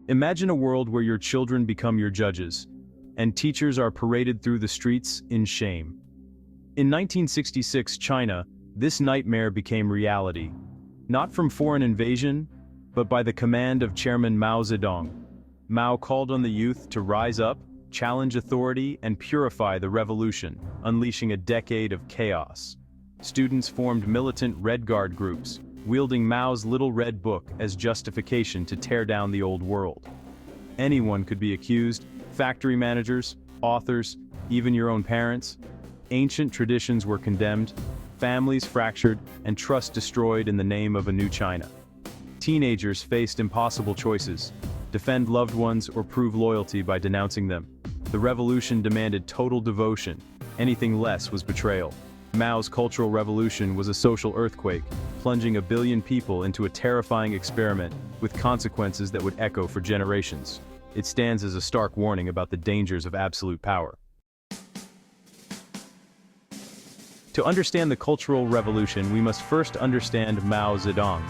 Imagine a world where your children become your judges, and teachers are paraded through the streets in shame. In 1966 China, this nightmare became reality, not from foreign invasion, but by the command of Chairman Mao Zedong. Mao called on the youth to rise up, challenge authority, and purify the revolution, unleashing a decade of chaos. Students formed militant Red Guard groups, wielding Mao's Little Red Book as justification to tear down the old world. Anyone could be accused: factory managers, authors, even your own parents. Ancient traditions were condemned, families fractured, and trust destroyed in the name of a new China. Teenagers faced impossible choices: defend loved ones or prove loyalty by denouncing them. The revolution demanded total devotion. Anything less was betrayal. Mao's Cultural Revolution was a social earthquake, plunging 1 billion people into a terrifying experiment with consequences that would echo for generations. It stands as a stark warning about the dangers of absolute power. To understand the Cultural Revolution, we must first understand Mao Zedong.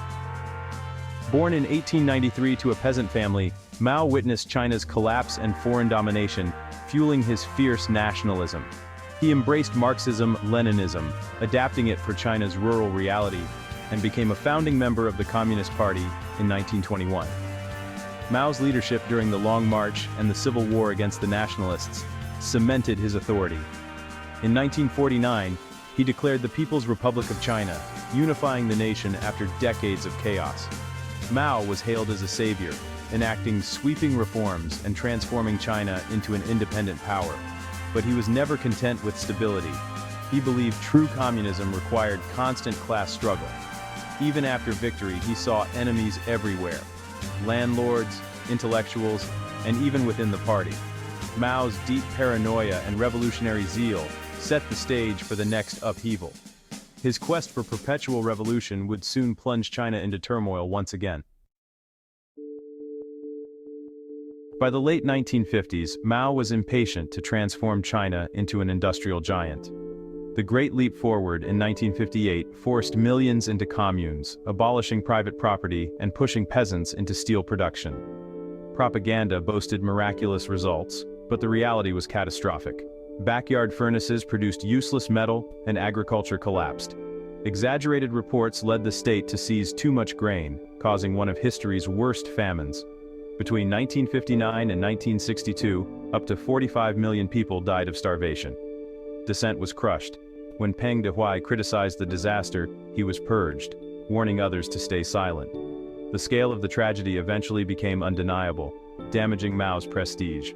Born in 1893 to a peasant family, Mao witnessed China's collapse and foreign domination, fueling his fierce nationalism. He embraced Marxism-Leninism, adapting it for China's rural reality, and became a founding member of the Communist Party in 1921. Mao's leadership during the Long March and the Civil War against the nationalists cemented his authority. In 1949, he declared the People's Republic of China, unifying the nation after decades of chaos. Mao was hailed as a savior, enacting sweeping reforms and transforming China into an independent power. But he was never content with stability. He believed true communism required constant class struggle. Even after victory, he saw enemies everywhere: landlords, intellectuals, and even within the party. Mao's deep paranoia and revolutionary zeal set the stage for the next upheaval. His quest for perpetual revolution would soon plunge China into turmoil once again. By the late 1950s, Mao was impatient to transform China into an industrial giant. The Great Leap Forward in 1958 forced millions into communes, abolishing private property and pushing peasants into steel production. Propaganda boasted miraculous results, but the reality was catastrophic. Backyard furnaces produced useless metal, and agriculture collapsed. Exaggerated reports led the state to seize too much grain, causing one of history's worst famines. Between 1959 and 1962, up to 45 million people died of starvation. Dissent was crushed. When Peng Dehuai criticized the disaster, he was purged, warning others to stay silent. The scale of the tragedy eventually became undeniable, damaging Mao's prestige.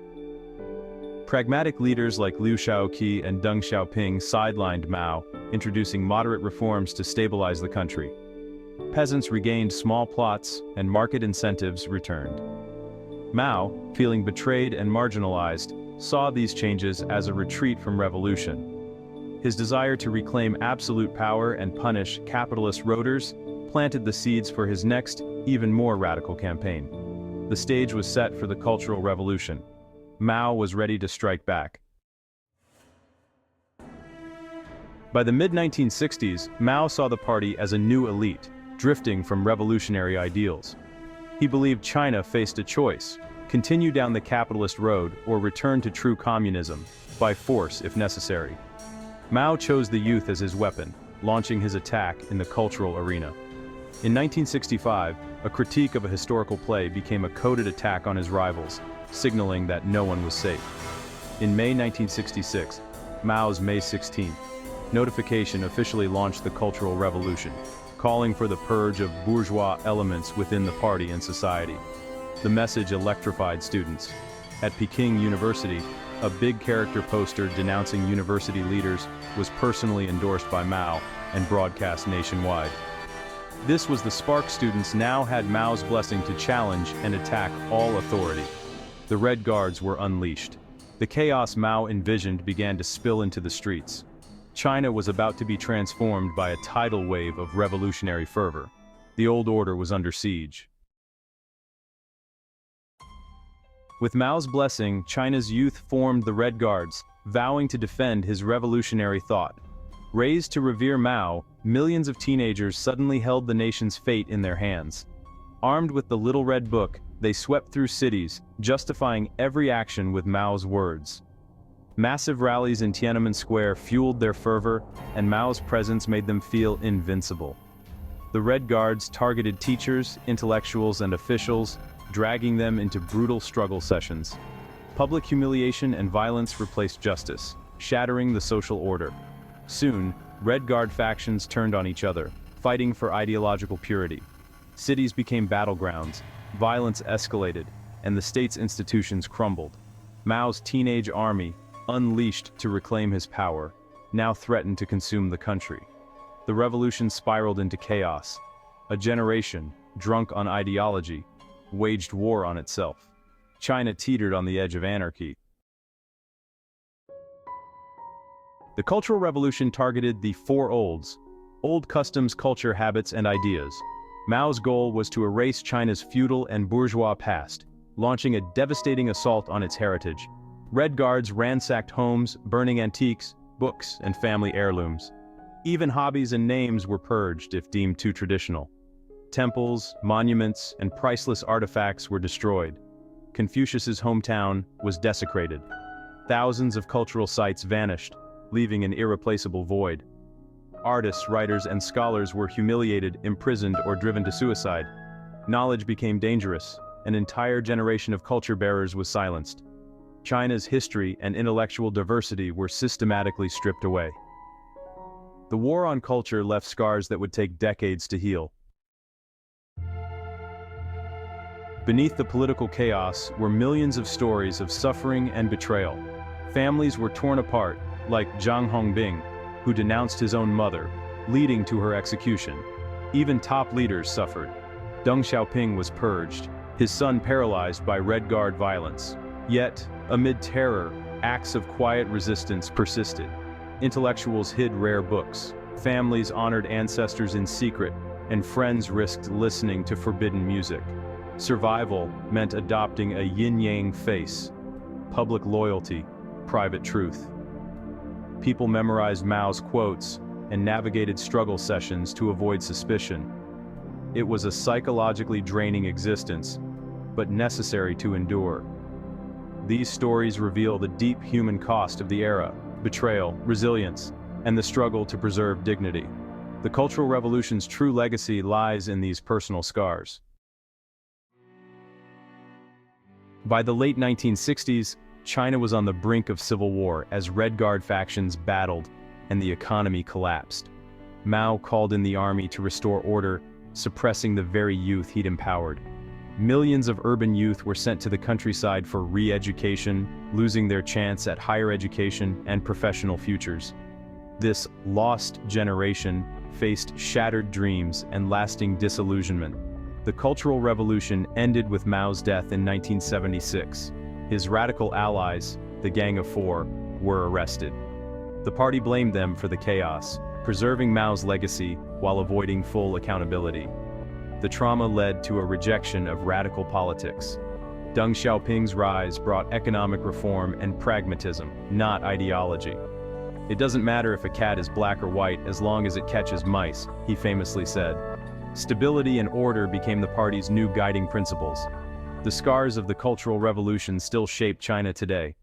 Pragmatic leaders like Liu Shaoqi and Deng Xiaoping sidelined Mao, introducing moderate reforms to stabilize the country. Peasants regained small plots, and market incentives returned. Mao, feeling betrayed and marginalized, saw these changes as a retreat from revolution. His desire to reclaim absolute power and punish capitalist roaders planted the seeds for his next, even more radical campaign. The stage was set for the Cultural Revolution. Mao was ready to strike back. By the mid-1960s, Mao saw the party as a new elite, drifting from revolutionary ideals. He believed China faced a choice: continue down the capitalist road or return to true communism, by force if necessary. Mao chose the youth as his weapon, launching his attack in the cultural arena. In 1965, a critique of a historical play became a coded attack on his rivals, signaling that no one was safe. In May 1966, Mao's May 16th notification officially launched the Cultural Revolution, calling for the purge of bourgeois elements within the party and society. The message electrified students. At Peking University, a big character poster denouncing university leaders was personally endorsed by Mao and broadcast nationwide. This was the spark. Students now had Mao's blessing to challenge and attack all authority. The Red Guards were unleashed. The chaos Mao envisioned began to spill into the streets. China was about to be transformed by a tidal wave of revolutionary fervor. The old order was under siege. With Mao's blessing, China's youth formed the Red Guards, vowing to defend his revolutionary thought. Raised to revere Mao, millions of teenagers suddenly held the nation's fate in their hands. Armed with the Little Red Book, they swept through cities, justifying every action with Mao's words. Massive rallies in Tiananmen Square fueled their fervor, and Mao's presence made them feel invincible. The Red Guards targeted teachers, intellectuals, and officials, dragging them into brutal struggle sessions. Public humiliation and violence replaced justice, shattering the social order. Soon, Red Guard factions turned on each other, fighting for ideological purity. Cities became battlegrounds, violence escalated, and the state's institutions crumbled. Mao's teenage army, unleashed to reclaim his power, now threatened to consume the country. The revolution spiraled into chaos. A generation, drunk on ideology, waged war on itself. China teetered on the edge of anarchy. The Cultural Revolution targeted the four olds: old customs, culture, habits, and ideas. Mao's goal was to erase China's feudal and bourgeois past, launching a devastating assault on its heritage. Red Guards ransacked homes, burning antiques, books, and family heirlooms. Even hobbies and names were purged if deemed too traditional. Temples, monuments, and priceless artifacts were destroyed. Confucius's hometown was desecrated. Thousands of cultural sites vanished, leaving an irreplaceable void. Artists, writers, and scholars were humiliated, imprisoned, or driven to suicide. Knowledge became dangerous. An entire generation of culture bearers was silenced. China's history and intellectual diversity were systematically stripped away. The war on culture left scars that would take decades to heal. Beneath the political chaos were millions of stories of suffering and betrayal. Families were torn apart, like Zhang Hongbing, who denounced his own mother, leading to her execution. Even top leaders suffered. Deng Xiaoping was purged, his son paralyzed by Red Guard violence. Yet, amid terror, acts of quiet resistance persisted. Intellectuals hid rare books, families honored ancestors in secret, and friends risked listening to forbidden music. Survival meant adopting a yin-yang face: public loyalty, private truth. People memorized Mao's quotes and navigated struggle sessions to avoid suspicion. It was a psychologically draining existence, but necessary to endure. These stories reveal the deep human cost of the era: betrayal, resilience, and the struggle to preserve dignity. The Cultural Revolution's true legacy lies in these personal scars. By the late 1960s, China was on the brink of civil war as Red Guard factions battled and the economy collapsed. Mao called in the army to restore order, suppressing the very youth he'd empowered. Millions of urban youth were sent to the countryside for re-education, losing their chance at higher education and professional futures. This lost generation faced shattered dreams and lasting disillusionment. The Cultural Revolution ended with Mao's death in 1976. His radical allies, the Gang of Four, were arrested. The party blamed them for the chaos, preserving Mao's legacy while avoiding full accountability. The trauma led to a rejection of radical politics. Deng Xiaoping's rise brought economic reform and pragmatism, not ideology. "It doesn't matter if a cat is black or white as long as it catches mice," he famously said. Stability and order became the party's new guiding principles. The scars of the Cultural Revolution still shape China today.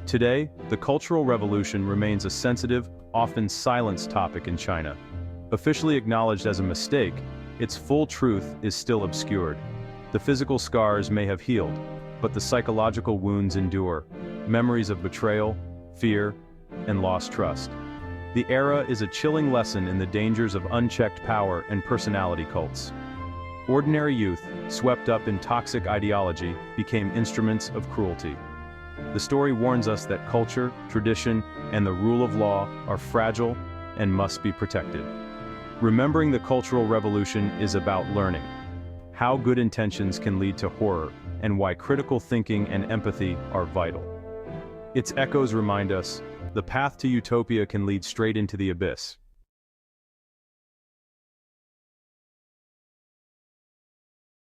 Today, the Cultural Revolution remains a sensitive, often silenced topic in China. Officially acknowledged as a mistake, its full truth is still obscured. The physical scars may have healed, but the psychological wounds endure. Memories of betrayal, fear, and lost trust. The era is a chilling lesson in the dangers of unchecked power and personality cults. Ordinary youth, swept up in toxic ideology, became instruments of cruelty. The story warns us that culture, tradition, and the rule of law are fragile and must be protected. Remembering the Cultural Revolution is about learning how good intentions can lead to horror and why critical thinking and empathy are vital. Its echoes remind us, the path to utopia can lead straight into the abyss.